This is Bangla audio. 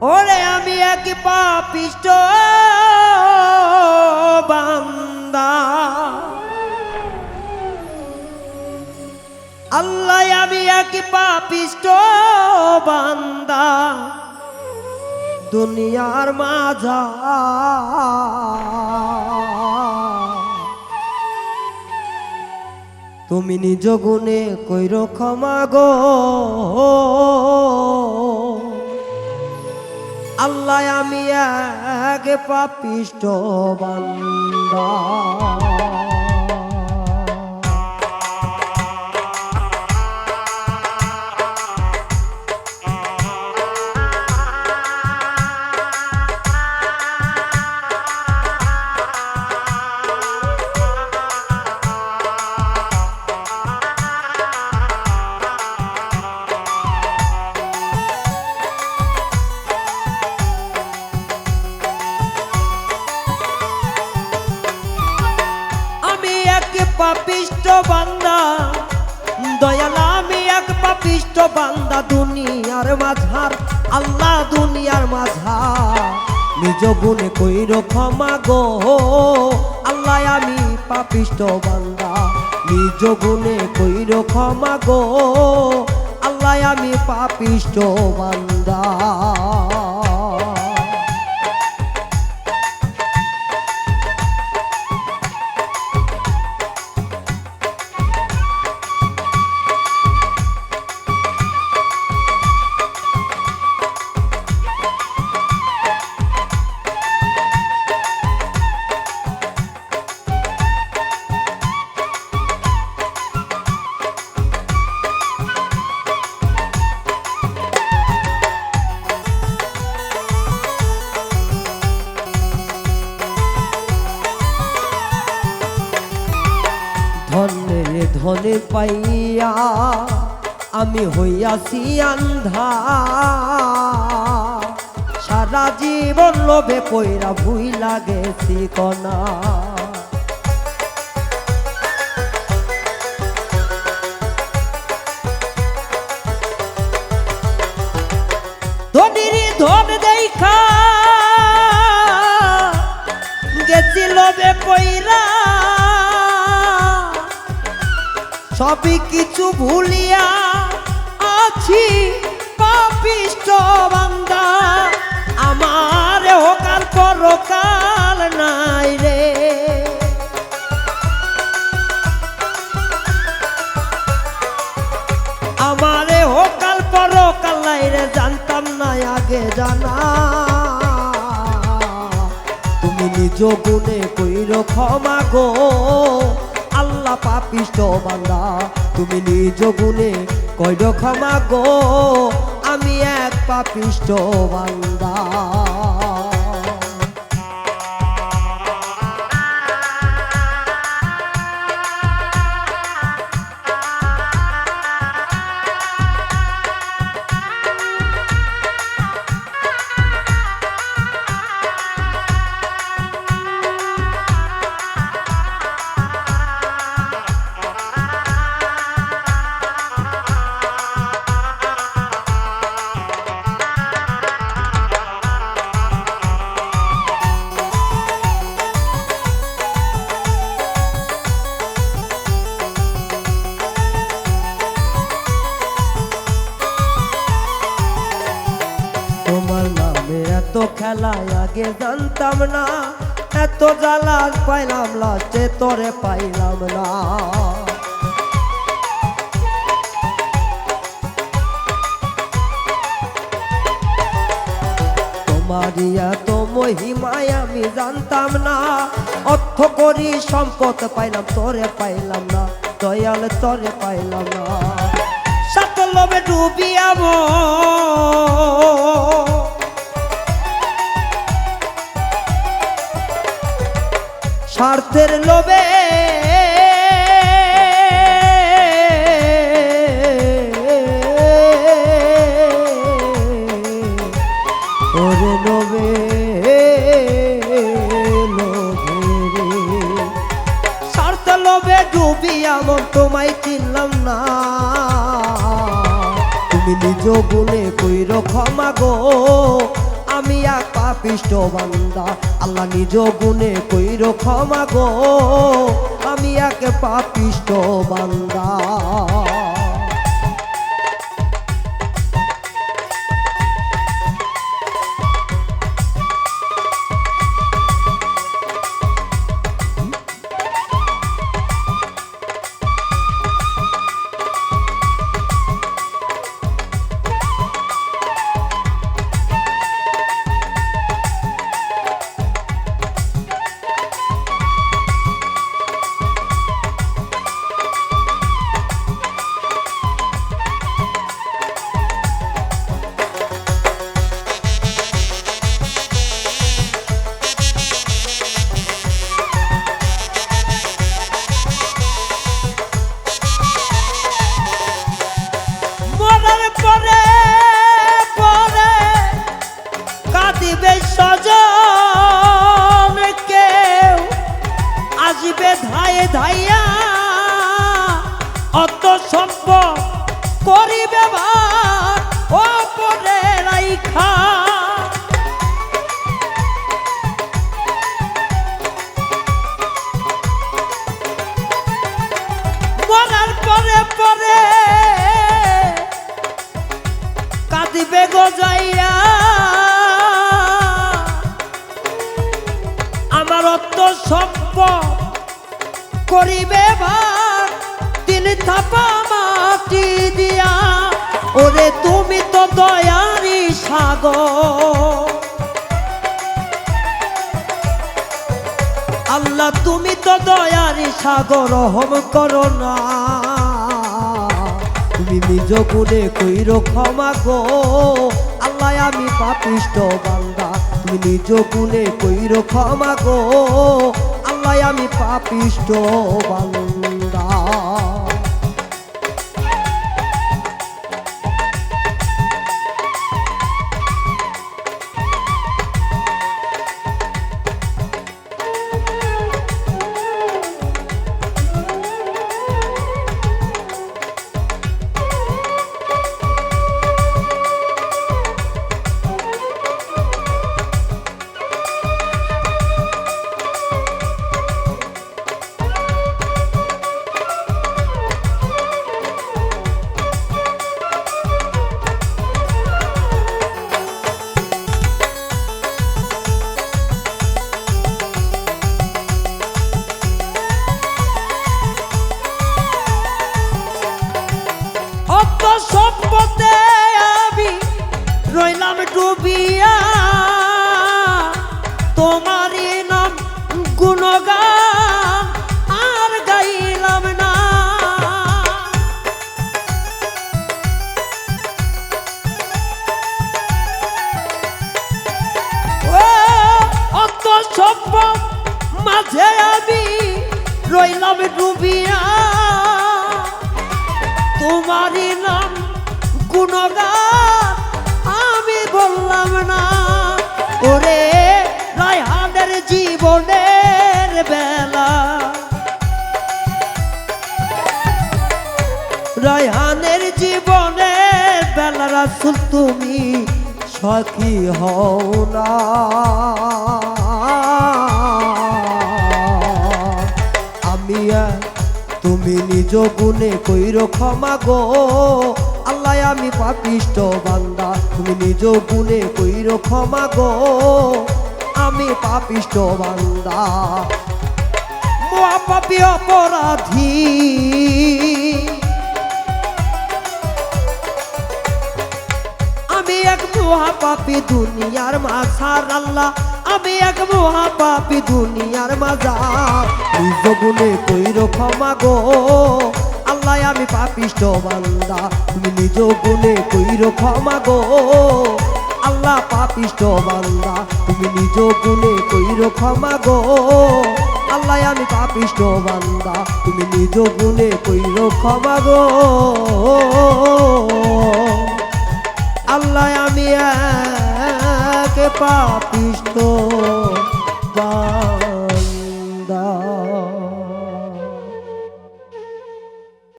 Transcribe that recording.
ওরে আমি এক পাপিষ্ট বান্দা, আল্লাহ আমি এক পাপিষ্ট বান্দা, দুনিয়ার মাঝা তুমি নিজ গুণে কইরো ক্ষমা গো আল্লাহ আমি এক পাপিষ্ট বান্দা। পাপিষ্ট বান্দা দয়াল আমি এক পাপিষ্ট বান্দা, দুনিয়ার মাঝার আল্লাহ দুনিয়ার মাঝার নিজ গুণে কইরো ক্ষমা গো আল্লাহ আমি পাপিষ্ট বান্দা, নিজ গুণে কইরো ক্ষমা গো আল্লাহ আমি পাপিষ্ট বান্দা। ধনে ধনে পাইয়া আমি হইয়াছি আন্ধা, সারা জীবন লোভে কইরা ভুইলা গেছি কনা। ধনির ধন দেখা গেছি লোভে কইরা, সবই কিছু ভুলিয়া আছি পাপিষ্ট বান্দা, আমার হোকাল পরকাল নাই রে। আমারে হোকাল পরকাল নাই রে, জানতাম না আগে জানা, তুমি নিজ গুণে কইরো ক্ষমা গো আল্লাহ পাপিষ্ট বান্দা, তুমি নিজ গুণে কইরো ক্ষমা গো আমি এক পাপিষ্ট বান্দা। তোমার নামে এত খেলা আগে জানতাম না, এত জ্বালা পাইলাম লাস্টে তোরে পাইলাম না। তোমারই এত মহিমায় আমি জানতাম না, অর্থ করি সম্পদ পাইলাম তোরে পাইলাম না, দয়াল তোরে পাইলাম না। সাত লোভে ডুবিয়াব স্বার্থের লোভে, ওরে লোভে লোভে স্বার্থ লোভে ডুবিয়া মন তোমায় চিনলাম না, তুমি নিজ গুণে কইরো ক্ষমা গো আমি এক পাপিষ্ঠ বান্দা, আল্লাহ নিজ গুণে কইর ক্ষমা গো, আমি এক পাপিষ্ঠ বান্দা। ধায়ে ধাইয়া অত সম্পদ করিবে ভার ওপরে রাইখা, মরার পরে পরে কাঁদিবে গজাইয়া, আমার অত সম্পদ করিবে ভার তিন থাপা মাটি দিয়া। ওরে তুমি তো দয়ারি সাগর, আল্লাহ তুমি তো দয়ারি সাগর, রহম করো না। তুমি নিজ গুণে কইর ক্ষমা গো, আল্লাহ আমি পাপিষ্ঠ বান্দা, তুমি নিজ গুণে কইর ক্ষমা গো, আল্লাহ আমি পাপিষ্ঠ বান্দা। সম্পদে আমি রইলাম ডুবিয়া, তোমারই নাম গুণগান আর গাইলাম না। ও অত সম্পদ মাঝে আমি রইলাম ডুবিয়া, তোমারই নাম গুণগান আমি বললাম না। ওরে রায়হানের জীবনের বেলা, রায়হানের জীবনের বেলা রাসূল তুমি সখী হও না। আমি তুমি নিজ গুণে কইর ক্ষমা গো, আল্লাহ আমি পাপিষ্ঠ বান্দা, তুমি নিজ গুণে কইর ক্ষমা গো, আমি পাপিষ্ঠ বান্দা। মহাপাপী অপরাধী আমি এক মহাপাপী দুনিয়ার মাঝার, আল্লাহ আমি এক মহাপাপী দুনিয়ার মাঝার, নিজ গুণে কইর ক্ষমা গো, আল্লাহ আমি পাপিষ্ঠ বান্দা, তুমি নিজ গুণে কইর ক্ষমা গো, আল্লাহ পাপিষ্ঠ বান্দা, তুমি নিজ গুণে কইর ক্ষমা গো, আল্লাহ আমি পাপিষ্ঠ বান্দা, তুমি নিজ গুণে কইর ক্ষমা গো, আল্লাহ আমি এক পাপিষ্ঠ বান্দা।